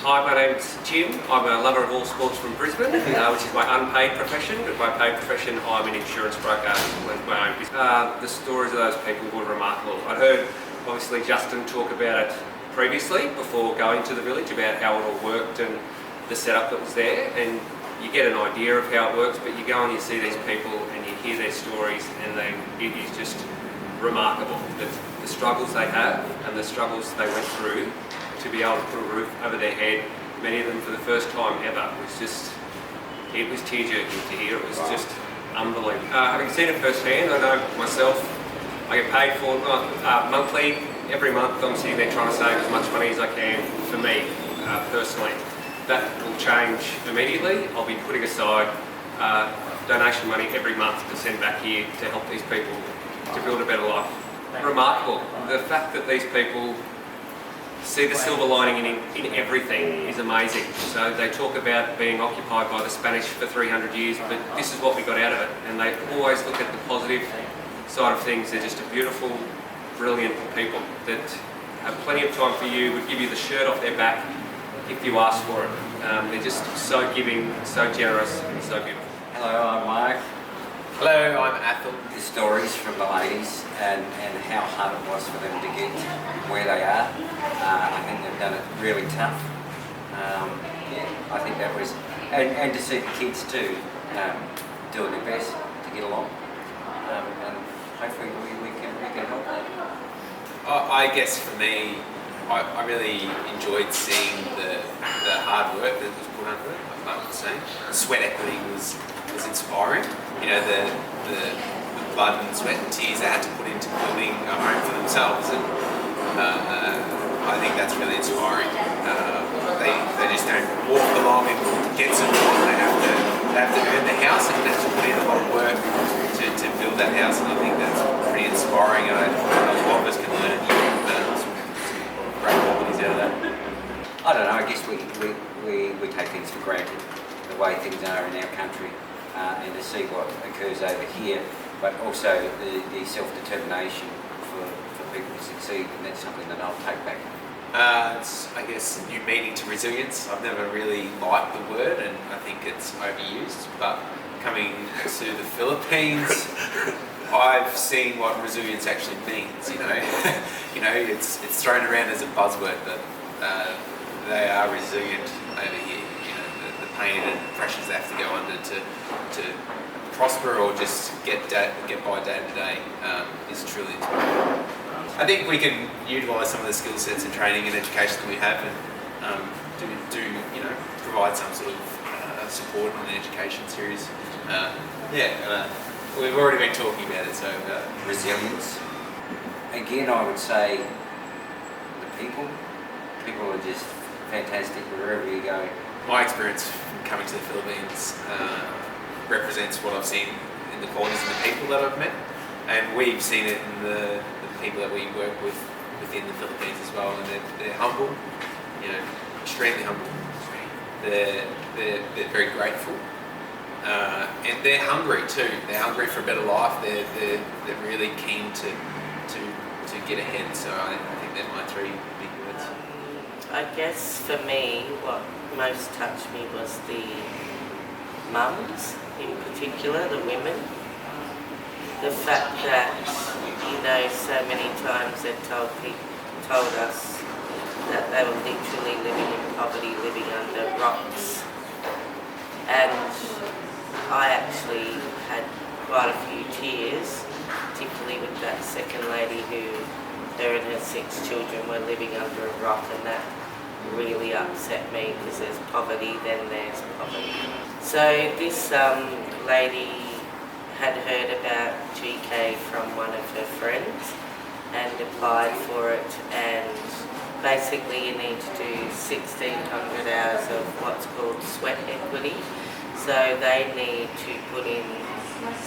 Hi, my name's Jim. I'm a lover of all sports from Brisbane, which is my unpaid profession. With my paid profession, I'm an insurance broker with my own business. The stories of those people were remarkable. I'd heard, obviously, Justin talk about it previously, before going to the village, about how it all worked and the setup that was there. And you get an idea of how it works, but you go and you see these people and you hear their stories, and it is just remarkable. The struggles they have and the struggles they went through to be able to put a roof over their head, many of them for the first time ever, it was tear-jerking to hear. It was just unbelievable. Having seen it firsthand, I know myself, I get paid for monthly. Every month I'm sitting there trying to save as much money as I can for me, personally. That will change immediately. I'll be putting aside donation money every month to send back here to help these people to build a better life. Remarkable. The fact that these people see the silver lining in everything is amazing. So they talk about being occupied by the Spanish for 300 years, but this is what we got out of it. And they always look at the positive side of things. They're just a beautiful, brilliant people that have plenty of time for you, would give you the shirt off their back if you ask for it. They're just so giving, so generous, and so beautiful. Hello, I'm Mark. Hello, I'm Athol. The stories from the ladies and how hard it was for them to get where they are. I think they've done it really tough. I think that was, and to see the kids too, doing their best to get along. And hopefully we can help them. I guess for me, I really enjoyed seeing the hard work that was put under it. Like I was saying, sweat equity was inspiring. You know, the blood and sweat and tears they had to put into building a home for themselves, and I think that's really inspiring. They just don't walk along and get support. They have to earn the house, and they have to put in a lot of work to build that house, and I think that's pretty inspiring, and a lot of us can learn some great qualities out of that. I don't know, I guess we take things for granted, the way things are in our country. And to see what occurs over here, but also the self-determination for people to succeed, and that's something that I'll take back. It's, I guess, new meaning to resilience. I've never really liked the word, and I think it's overused, but coming to the Philippines, I've seen what resilience actually means, you know. It's thrown around as a buzzword, but they are resilient over here. The pain and pressures they have to go under to prosper or just get by day to day is truly inspiring. I think we can utilise some of the skill sets and training and education that we have, and provide some sort of support in the education series. We've already been talking about it, so Resilience. Again, I would say the people are just fantastic wherever you go. My experience from coming to the Philippines represents what I've seen in the qualities of the people that I've met, and we've seen it in the people that we work with within the Philippines as well. And they're humble, extremely humble. They're very grateful, and they're hungry too. They're hungry for a better life. They're really keen to get ahead. So I think they're my three big words. I guess for me, what most touched me was the mums, in particular, the women. The fact that, so many times they've told us that they were literally living in poverty, living under rocks. And I actually had quite a few tears, particularly with that second lady her and her 6 children were living under a rock, and that really upset me, because there's poverty, then there's poverty. So this lady had heard about GK from one of her friends and applied for it, and basically you need to do 1,600 hours of what's called sweat equity. So they need to put in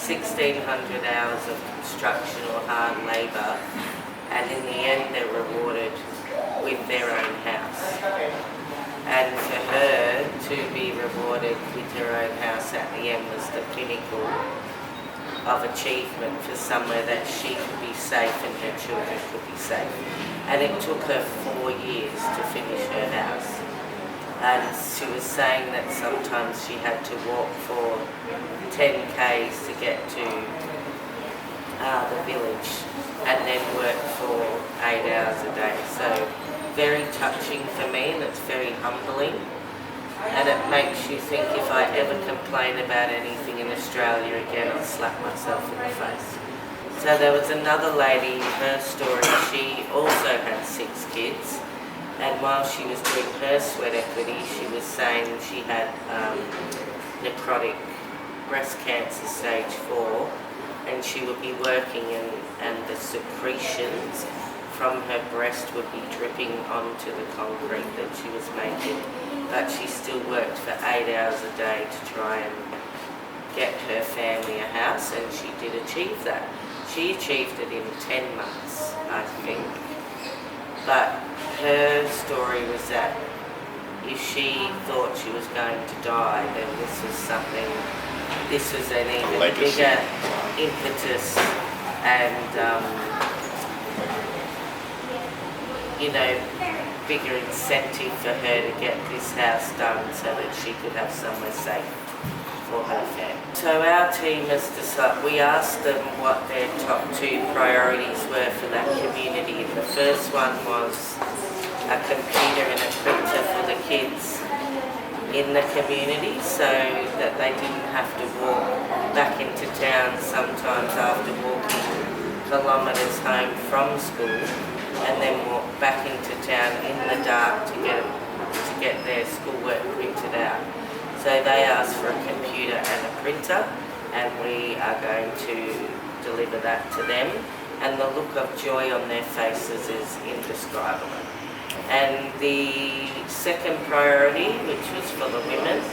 1,600 hours of construction or hard labour, and in the end they're rewarded with their own house. And for her to be rewarded with her own house at the end was the pinnacle of achievement for somewhere that she could be safe and her children could be safe. And it took her 4 years to finish her house. and she was saying that sometimes she had to walk for 10 k's to get to the village and then work for 8 hours a day. So very touching for me, and it's very humbling, and it makes you think if I ever complain about anything in Australia again, I'll slap myself in the face. So there was another lady, her story, she also had 6 kids, and while she was doing her sweat equity, she was saying she had necrotic breast cancer stage 4, and she would be working and the secretions from her breast would be dripping onto the concrete that she was making, but she still worked for 8 hours a day to try and get her family a house, and she did achieve that. She achieved it in 10 months, I think. But her story was that if she thought she was going to die, then this was an even bigger impetus and, bigger incentive for her to get this house done so that she could have somewhere safe for her family. So our team has decided, we asked them what their top 2 priorities were for that community. The first one was a computer and a printer for the kids in the community so that they didn't have to walk back into town sometimes after walking kilometres home from school and then walk back into town in the dark to get their schoolwork printed out. So they asked for a computer and a printer, and we are going to deliver that to them. And the look of joy on their faces is indescribable. And the second priority, which was for the women,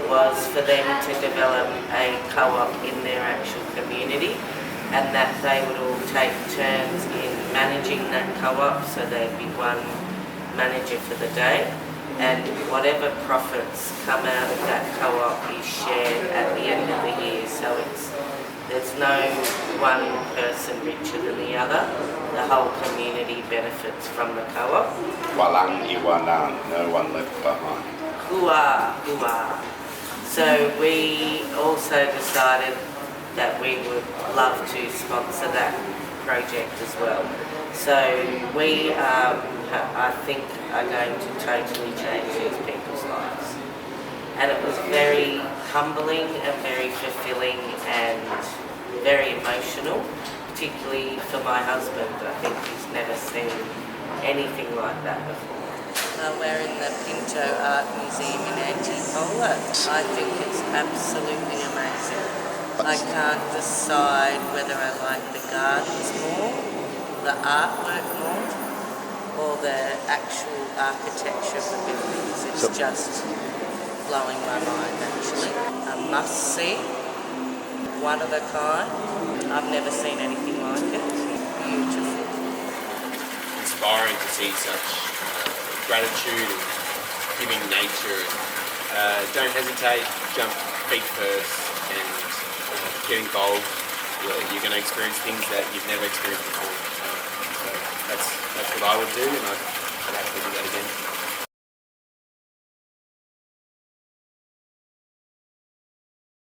was for them to develop a co-op in their actual community, and that they would all take turns in managing that co-op, so there'd be one manager for the day. And whatever profits come out of that co-op is shared at the end of the year. So there's no one person richer than the other. The whole community benefits from the co-op. Walang iwanan, no one left behind. Hua. So we also decided that we would love to sponsor that project as well. So we I think are going to totally change these people's lives. And it was very humbling and very fulfilling and very emotional, particularly for my husband. I think he's never seen anything like that before. We're in the Pinto Art Museum in Athol. I think it's absolutely amazing. I can't decide whether I like the gardens more, the artwork more, or the actual architecture of the buildings. It's just blowing my mind, actually. A must-see, one of a kind. I've never seen anything like it. Beautiful. Inspiring to see such gratitude and giving nature. Don't hesitate, jump feet first and get involved. You're going to experience things that you've never experienced before. So that's what I would do, and I'd happily do that again.